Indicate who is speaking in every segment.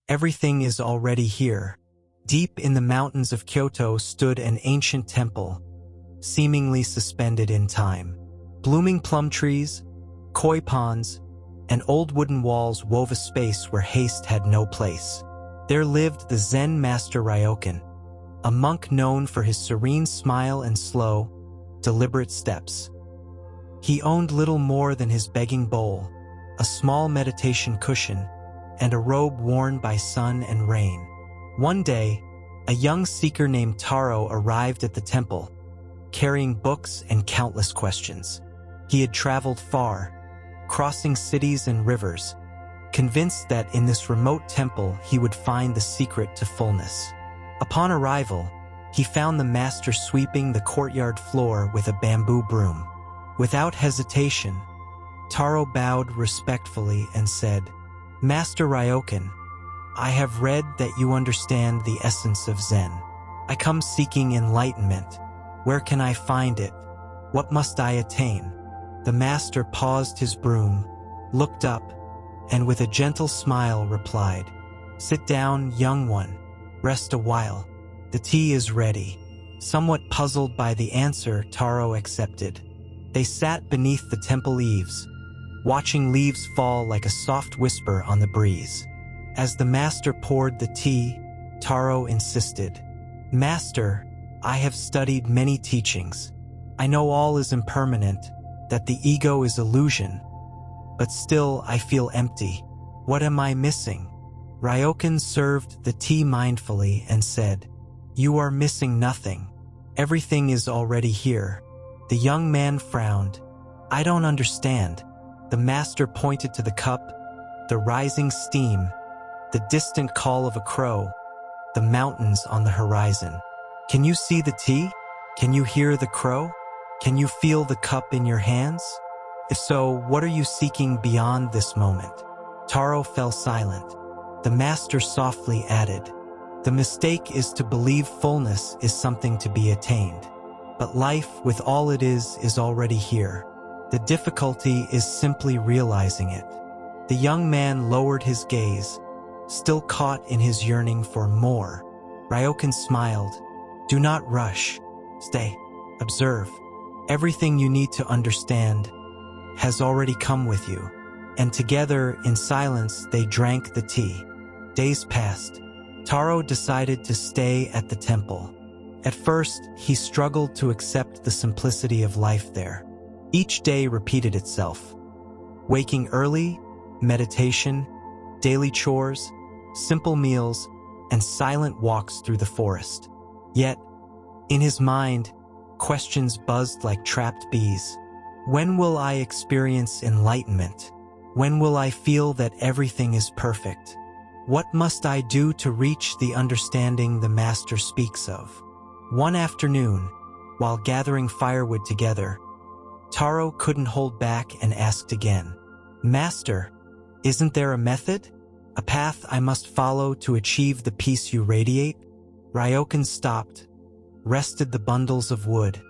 Speaker 1: Everything is already here. Deep in the mountains of Kyoto stood an ancient temple, seemingly suspended in time. Blooming plum trees, koi ponds, and old wooden walls wove a space where haste had no place. There lived the Zen master Ryokan, a monk known for his serene smile and slow, deliberate steps. He owned little more than his begging bowl, a small meditation cushion, and a robe worn by sun and rain. One day, a young seeker named Taro arrived at the temple, carrying books and countless questions. He had traveled far, crossing cities and rivers, convinced that in this remote temple he would find the secret to fullness. Upon arrival, he found the master sweeping the courtyard floor with a bamboo broom. Without hesitation, Taro bowed respectfully and said, "Master Ryokan, I have read that you understand the essence of Zen. I come seeking enlightenment. Where can I find it? What must I attain?" The master paused his broom, looked up, and with a gentle smile replied, "Sit down, young one. Rest a while. The tea is ready." Somewhat puzzled by the answer, Taro accepted. They sat beneath the temple eaves, watching leaves fall like a soft whisper on the breeze. As the master poured the tea, Taro insisted, "Master, I have studied many teachings. I know all is impermanent, that the ego is illusion, but still I feel empty. What am I missing?" Ryokan served the tea mindfully and said, "You are missing nothing. Everything is already here." The young man frowned. "I don't understand." The master pointed to the cup, the rising steam, the distant call of a crow, the mountains on the horizon. "Can you see the tea? Can you hear the crow? Can you feel the cup in your hands? If so, what are you seeking beyond this moment?" Taro fell silent. The master softly added, "The mistake is to believe fullness is something to be attained. But life, with all it is already here. The difficulty is simply realizing it." The young man lowered his gaze, still caught in his yearning for more. Ryokan smiled. "Do not rush. Stay. Observe. Everything you need to understand has already come with you." And together, in silence, they drank the tea. Days passed. Taro decided to stay at the temple. At first, he struggled to accept the simplicity of life there. Each day repeated itself. Waking early, meditation, daily chores, simple meals, and silent walks through the forest. Yet, in his mind, questions buzzed like trapped bees. When will I experience enlightenment? When will I feel that everything is perfect? What must I do to reach the understanding the master speaks of? One afternoon, while gathering firewood together, Taro couldn't hold back and asked again, "Master, isn't there a method? A path I must follow to achieve the peace you radiate?" Ryokan stopped, rested the bundles of wood,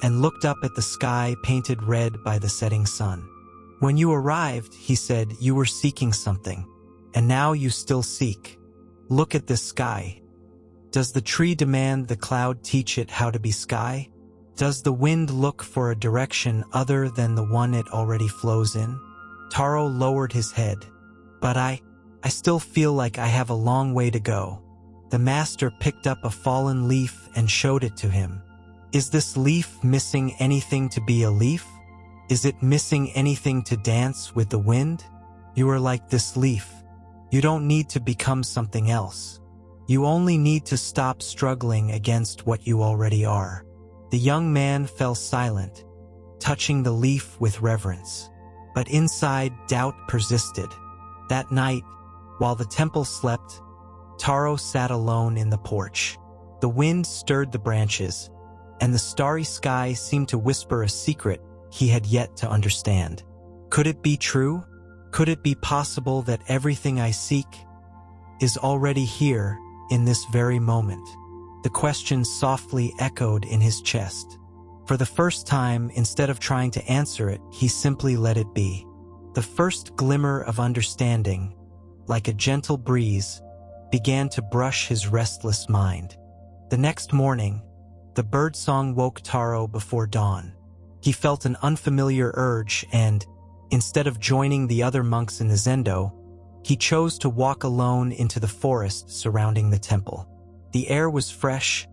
Speaker 1: and looked up at the sky painted red by the setting sun. "When you arrived," he said, "you were seeking something, and now you still seek. Look at this sky. Does the tree demand the cloud teach it how to be sky? Does the wind look for a direction other than the one it already flows in?" Taro lowered his head. "But I still feel like I have a long way to go." The master picked up a fallen leaf and showed it to him. "Is this leaf missing anything to be a leaf? Is it missing anything to dance with the wind? You are like this leaf. You don't need to become something else. You only need to stop struggling against what you already are." The young man fell silent, touching the leaf with reverence. But inside, doubt persisted. That night, while the temple slept, Taro sat alone in the porch. The wind stirred the branches, and the starry sky seemed to whisper a secret he had yet to understand. Could it be true? Could it be possible that everything I seek is already here in this very moment? The question softly echoed in his chest. For the first time, instead of trying to answer it, he simply let it be. The first glimmer of understanding, like a gentle breeze, began to brush his restless mind. The next morning, the birdsong woke Taro before dawn. He felt an unfamiliar urge and, instead of joining the other monks in the zendo, he chose to walk alone into the forest surrounding the temple. The air was fresh,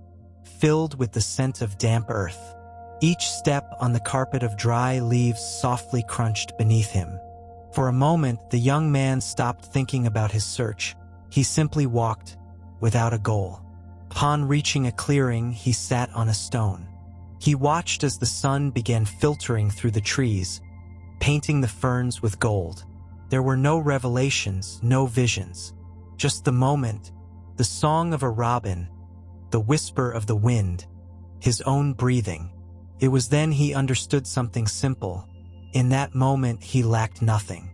Speaker 1: filled with the scent of damp earth. Each step on the carpet of dry leaves softly crunched beneath him. For a moment, the young man stopped thinking about his search. He simply walked, without a goal. Upon reaching a clearing, he sat on a stone. He watched as the sun began filtering through the trees, painting the ferns with gold. There were no revelations, no visions. Just the moment, the song of a robin, the whisper of the wind, his own breathing. It was then he understood something simple. In that moment, he lacked nothing.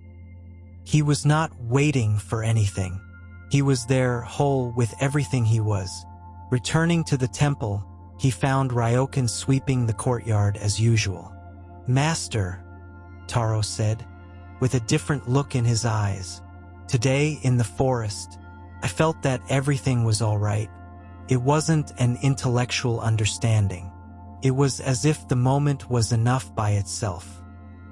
Speaker 1: He was not waiting for anything. He was there, whole with everything he was. Returning to the temple, he found Ryokan sweeping the courtyard as usual. "Master," Taro said, with a different look in his eyes. "Today, in the forest, I felt that everything was all right. It wasn't an intellectual understanding. It was as if the moment was enough by itself.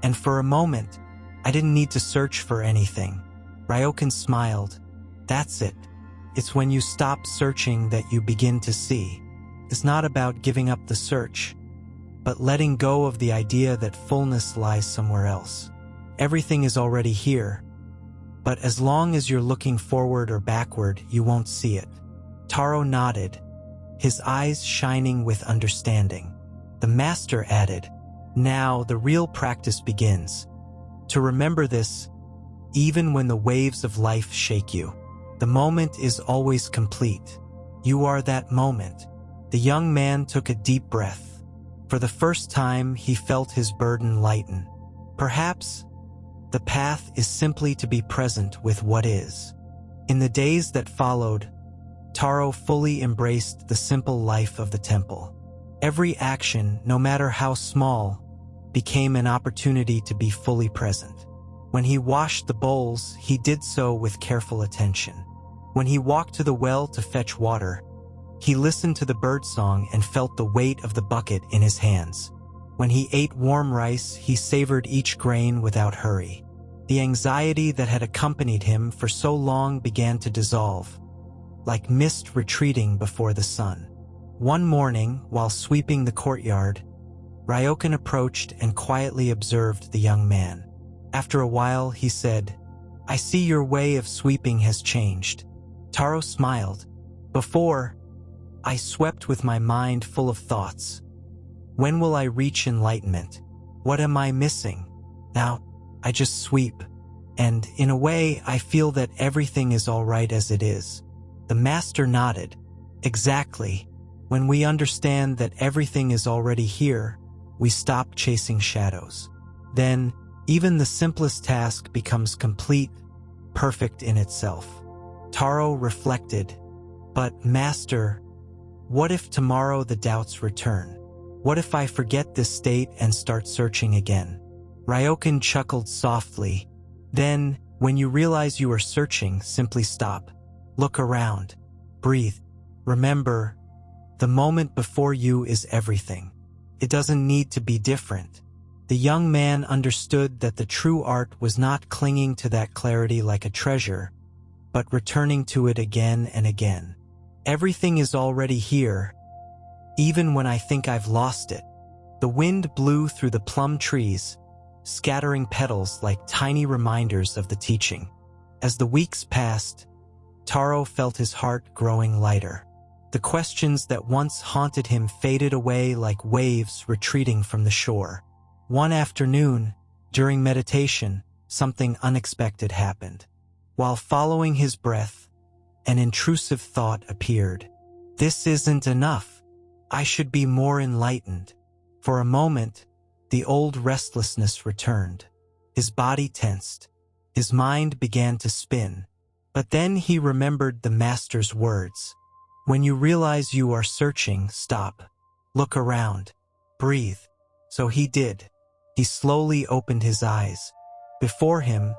Speaker 1: And for a moment, I didn't need to search for anything." Ryokan smiled. "That's it. It's when you stop searching that you begin to see. It's not about giving up the search, but letting go of the idea that fullness lies somewhere else. Everything is already here, but as long as you're looking forward or backward, you won't see it." Taro nodded, his eyes shining with understanding. The master added, "Now the real practice begins. To remember this, even when the waves of life shake you, the moment is always complete. You are that moment." The young man took a deep breath. For the first time, he felt his burden lighten. Perhaps the path is simply to be present with what is. In the days that followed, Taro fully embraced the simple life of the temple. Every action, no matter how small, became an opportunity to be fully present. When he washed the bowls, he did so with careful attention. When he walked to the well to fetch water, he listened to the birdsong and felt the weight of the bucket in his hands. When he ate warm rice, he savored each grain without hurry. The anxiety that had accompanied him for so long began to dissolve, like mist retreating before the sun. One morning, while sweeping the courtyard, Ryokan approached and quietly observed the young man. After a while, he said, "I see your way of sweeping has changed." Taro smiled. "Before, I swept with my mind full of thoughts. When will I reach enlightenment? What am I missing? Now, I just sweep. And in a way, I feel that everything is all right as it is." The master nodded. "Exactly. When we understand that everything is already here, we stop chasing shadows. Then, even the simplest task becomes complete, perfect in itself." Taro reflected. "But, Master, what if tomorrow the doubts return? What if I forget this state and start searching again?" Ryokan chuckled softly. "Then, when you realize you are searching, simply stop. Look around. Breathe. Remember, the moment before you is everything. It doesn't need to be different." The young man understood that the true art was not clinging to that clarity like a treasure, but returning to it again and again. Everything is already here, even when I think I've lost it. The wind blew through the plum trees, scattering petals like tiny reminders of the teaching. As the weeks passed, Taro felt his heart growing lighter. The questions that once haunted him faded away like waves retreating from the shore. One afternoon, during meditation, something unexpected happened. While following his breath, an intrusive thought appeared. "This isn't enough. I should be more enlightened." For a moment, the old restlessness returned. His body tensed. His mind began to spin. But then he remembered the master's words. "When you realize you are searching, stop. Look around. Breathe." So he did. He slowly opened his eyes. Before him,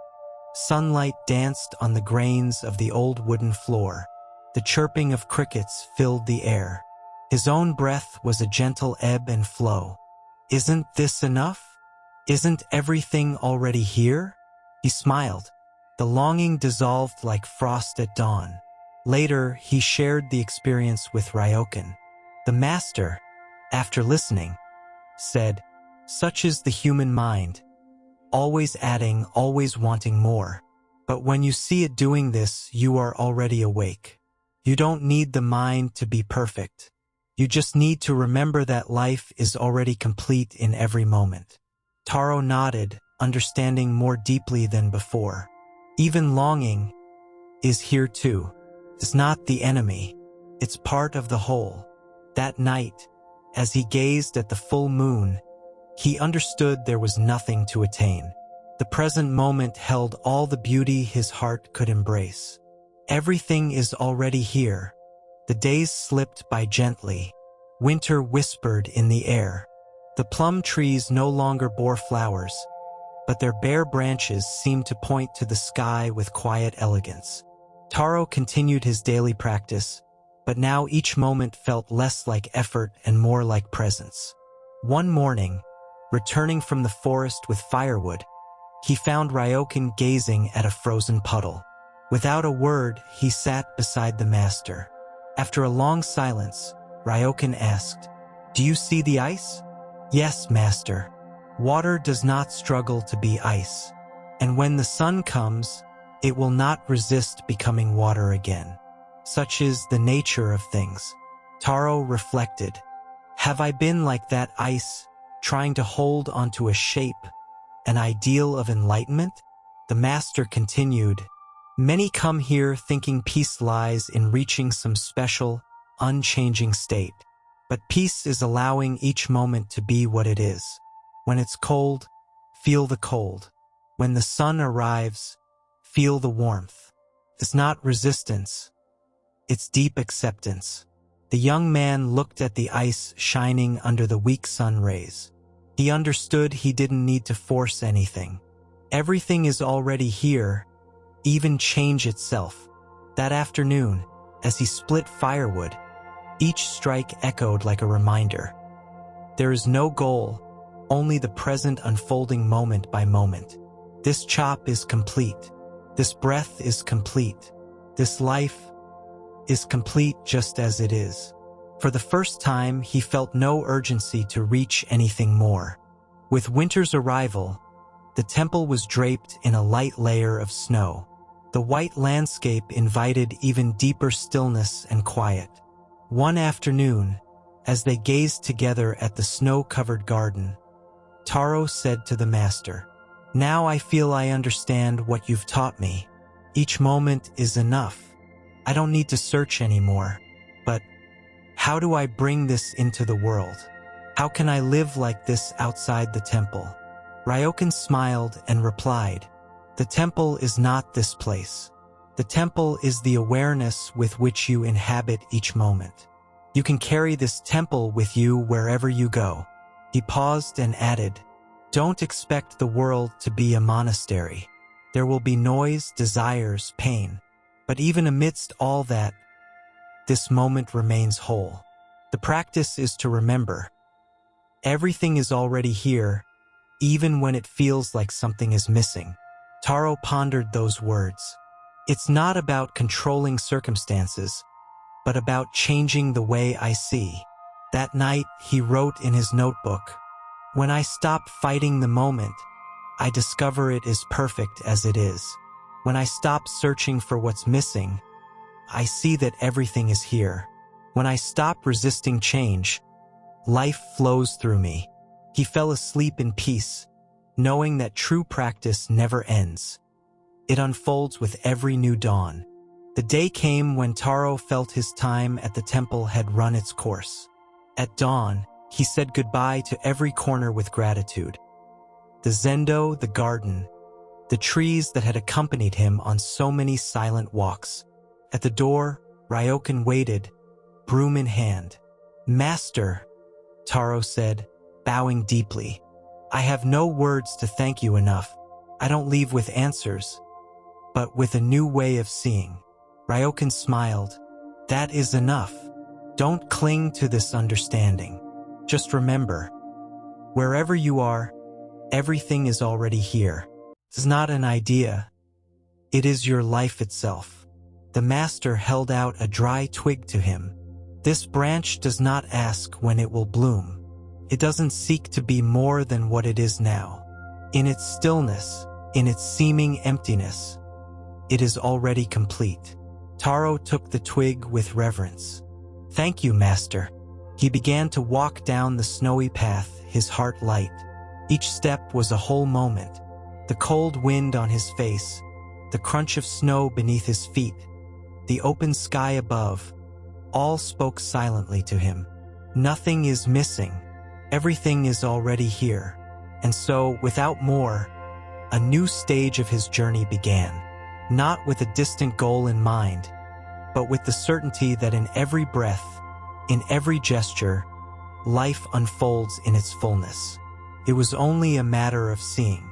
Speaker 1: sunlight danced on the grains of the old wooden floor. The chirping of crickets filled the air. His own breath was a gentle ebb and flow. Isn't this enough? Isn't everything already here? He smiled. The longing dissolved like frost at dawn. Later, he shared the experience with Ryokan. The master, after listening, said, "Such is the human mind, always adding, always wanting more. But when you see it doing this, you are already awake. You don't need the mind to be perfect. You just need to remember that life is already complete in every moment." Taro nodded, understanding more deeply than before. Even longing is here too. It's not the enemy. It's part of the whole. That night, as he gazed at the full moon, he understood there was nothing to attain. The present moment held all the beauty his heart could embrace. Everything is already here. The days slipped by gently. Winter whispered in the air. The plum trees no longer bore flowers, but their bare branches seemed to point to the sky with quiet elegance. Taro continued his daily practice, but now each moment felt less like effort and more like presence. One morning, returning from the forest with firewood, he found Ryokan gazing at a frozen puddle. Without a word, he sat beside the master. After a long silence, Ryokan asked, "Do you see the ice?" "Yes, master. Water does not struggle to be ice. And when the sun comes, it will not resist becoming water again. Such is the nature of things." Taro reflected. Have I been like that ice, trying to hold onto a shape, an ideal of enlightenment? The master continued, "Many come here thinking peace lies in reaching some special, unchanging state. But peace is allowing each moment to be what it is. When it's cold, feel the cold. When the sun arrives, feel the warmth. It's not resistance. It's deep acceptance." The young man looked at the ice shining under the weak sun rays. He understood he didn't need to force anything. Everything is already here, even change itself. That afternoon, as he split firewood, each strike echoed like a reminder. There is no goal, only the present unfolding moment by moment. This chop is complete. This breath is complete. This life is complete just as it is. For the first time, he felt no urgency to reach anything more. With winter's arrival, the temple was draped in a light layer of snow. The white landscape invited even deeper stillness and quiet. One afternoon, as they gazed together at the snow-covered garden, Taro said to the master, "Now I feel I understand what you've taught me. Each moment is enough. I don't need to search anymore. But how do I bring this into the world? How can I live like this outside the temple?" Ryokan smiled and replied, "The temple is not this place. The temple is the awareness with which you inhabit each moment. You can carry this temple with you wherever you go." He paused and added, "Don't expect the world to be a monastery. There will be noise, desires, pain. But even amidst all that, this moment remains whole. The practice is to remember. Everything is already here, even when it feels like something is missing." Taro pondered those words. It's not about controlling circumstances, but about changing the way I see. That night, he wrote in his notebook, "When I stop fighting the moment, I discover it is perfect as it is. When I stop searching for what's missing, I see that everything is here. When I stop resisting change, life flows through me." He fell asleep in peace, knowing that true practice never ends. It unfolds with every new dawn. The day came when Taro felt his time at the temple had run its course. At dawn, he said goodbye to every corner with gratitude. The zendo, the garden, the trees that had accompanied him on so many silent walks. At the door, Ryokan waited, broom in hand. "Master," Taro said, bowing deeply, "I have no words to thank you enough. I don't leave with answers, but with a new way of seeing." Ryokan smiled. That is enough. Don't cling to this understanding. Just remember, wherever you are, everything is already here. It's not an idea. It is your life itself. The master held out a dry twig to him. This branch does not ask when it will bloom. It doesn't seek to be more than what it is now. In its stillness, in its seeming emptiness, it is already complete. Taro took the twig with reverence. Thank you, master. He began to walk down the snowy path, his heart light. Each step was a whole moment. The cold wind on his face, the crunch of snow beneath his feet, the open sky above, all spoke silently to him. Nothing is missing. Everything is already here. And so, without more, a new stage of his journey began. Not with a distant goal in mind, but with the certainty that in every breath, in every gesture, life unfolds in its fullness. It was only a matter of seeing.